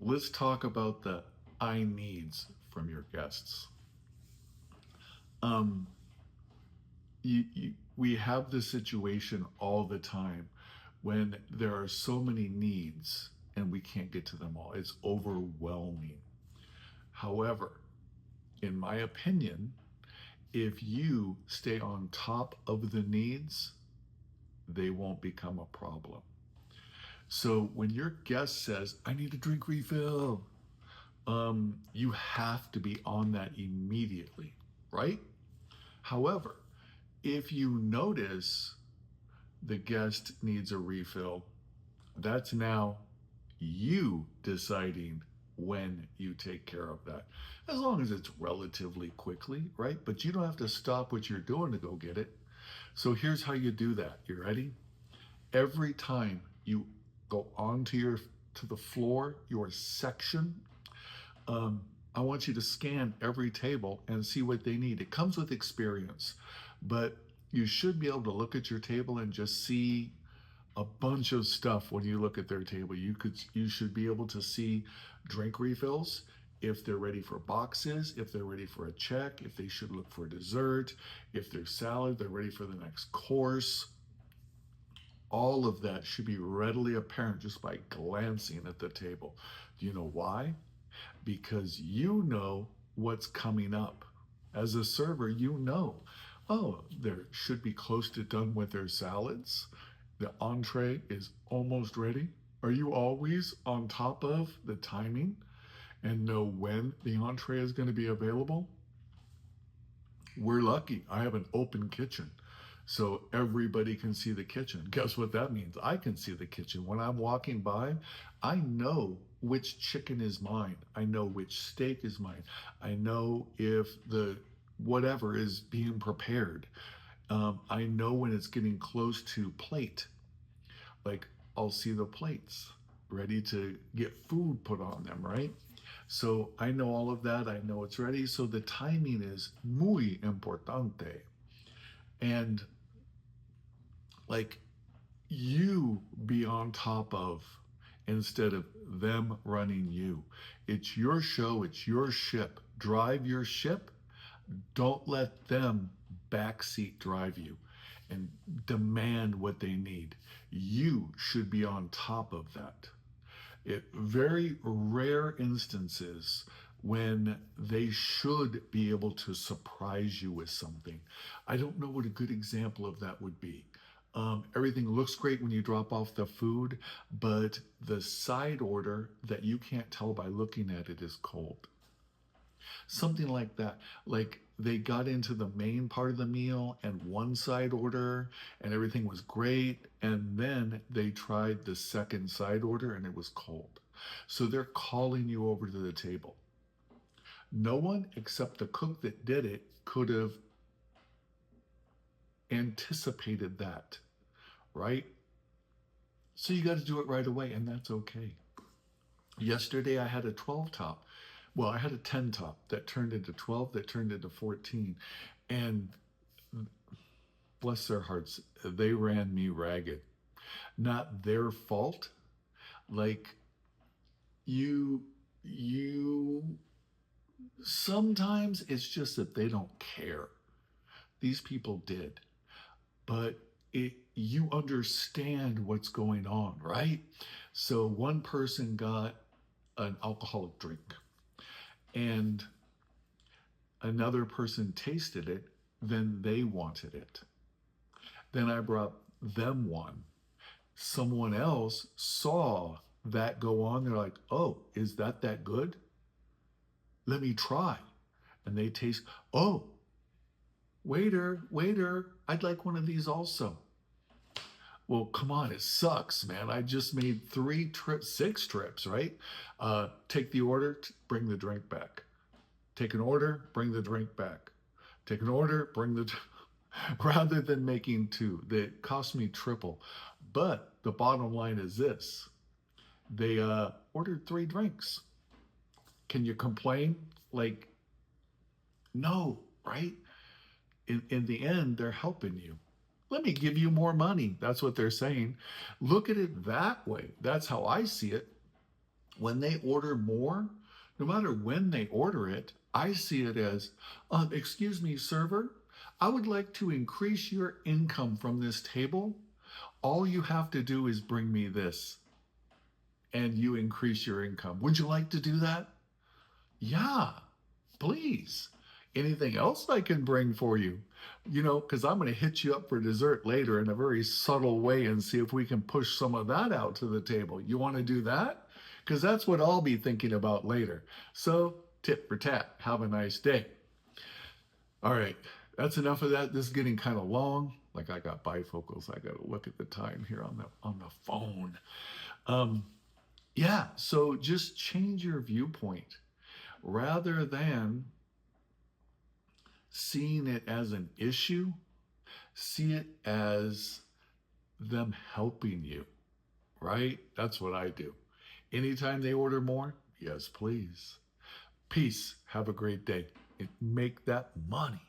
let's talk about the I needs from your guests. Um, we have this situation all the time when there are so many needs and we can't get to them all. It's overwhelming. However, in my opinion, if you stay on top of the needs, they won't become a problem. So when your guest says, I need a drink refill, you have to be on that immediately, right? However, if you notice the guest needs a refill, that's now you deciding when you take care of that. As long as it's relatively quickly, right? But you don't have to stop what you're doing to go get it. So here's how you do that. You ready? Every time you go onto to the floor, your section, um, I want you to scan every table and see what they need. It comes with experience, but you should be able to look at your table and just see a bunch of stuff when you look at their table. You should be able to see drink refills, if they're ready for boxes, if they're ready for a check, if they should look for dessert, if they're salad, they're ready for the next course. All of that should be readily apparent just by glancing at the table. Do you know why? Because you know what's coming up. As a server, you know, oh, they should be close to done with their salads. The entree is almost ready. Are you always on top of the timing and know when the entree is going to be available? We're lucky. I have an open kitchen. So everybody can see the kitchen. Guess what that means? I can see the kitchen. When I'm walking by, I know which chicken is mine. I know which steak is mine. I know if the whatever is being prepared. I know when it's getting close to plate. Like I'll see the plates ready to get food put on them, right? So I know all of that. I know it's ready. So the timing is muy importante. And like you be on top of instead of them running you. It's your show, it's your ship. Drive your ship. Don't let them backseat drive you and demand what they need. You should be on top of that. It very rare instances when they should be able to surprise you with something. I don't know what a good example of that would be. Everything looks great when you drop off the food, but the side order that you can't tell by looking at it is cold. Something like that. Like they got into the main part of the meal and one side order and everything was great. And then they tried the second side order and it was cold. So they're calling you over to the table. No one except the cook that did it could have anticipated that, right? So you got to do it right away, and that's okay. Yesterday I had a 12 top. Well, I had a 10 top that turned into 12, that turned into 14. And bless their hearts, they ran me ragged. Not their fault. Like you sometimes it's just that they don't care. These people did. But you understand what's going on, right? So one person got an alcoholic drink and another person tasted it, then they wanted it. Then I brought them one. Someone else saw that go on. They're like, oh, is that good? Let me try. And they taste, oh, waiter, I'd like one of these also. Well, come on, it sucks, man. I just made 6 trips, right? Take the order, bring the drink back. Take an order, bring the drink back. Take an order, bring the rather than making 2. That cost me triple. But the bottom line is this. They ordered 3 drinks. Can you complain? Like, no, right? In the end, they're helping you. Let me give you more money. That's what they're saying. Look at it that way. That's how I see it. When they order more, no matter when they order it, I see it as, excuse me, server, I would like to increase your income from this table. All you have to do is bring me this and you increase your income. Would you like to do that? Yeah, please. Anything else I can bring for you? Because I'm going to hit you up for dessert later in a very subtle way and see if we can push some of that out to the table. You want to do that? Because that's what I'll be thinking about later. So, tit for tat. Have a nice day. All right, that's enough of that. This is getting kind of long. Like I got bifocals. I got to look at the time here on the phone. Um, yeah, so just change your viewpoint rather than seeing it as an issue, see it as them helping you, right? That's what I do. Anytime they order more, yes, please. Peace. Have a great day. And make that money.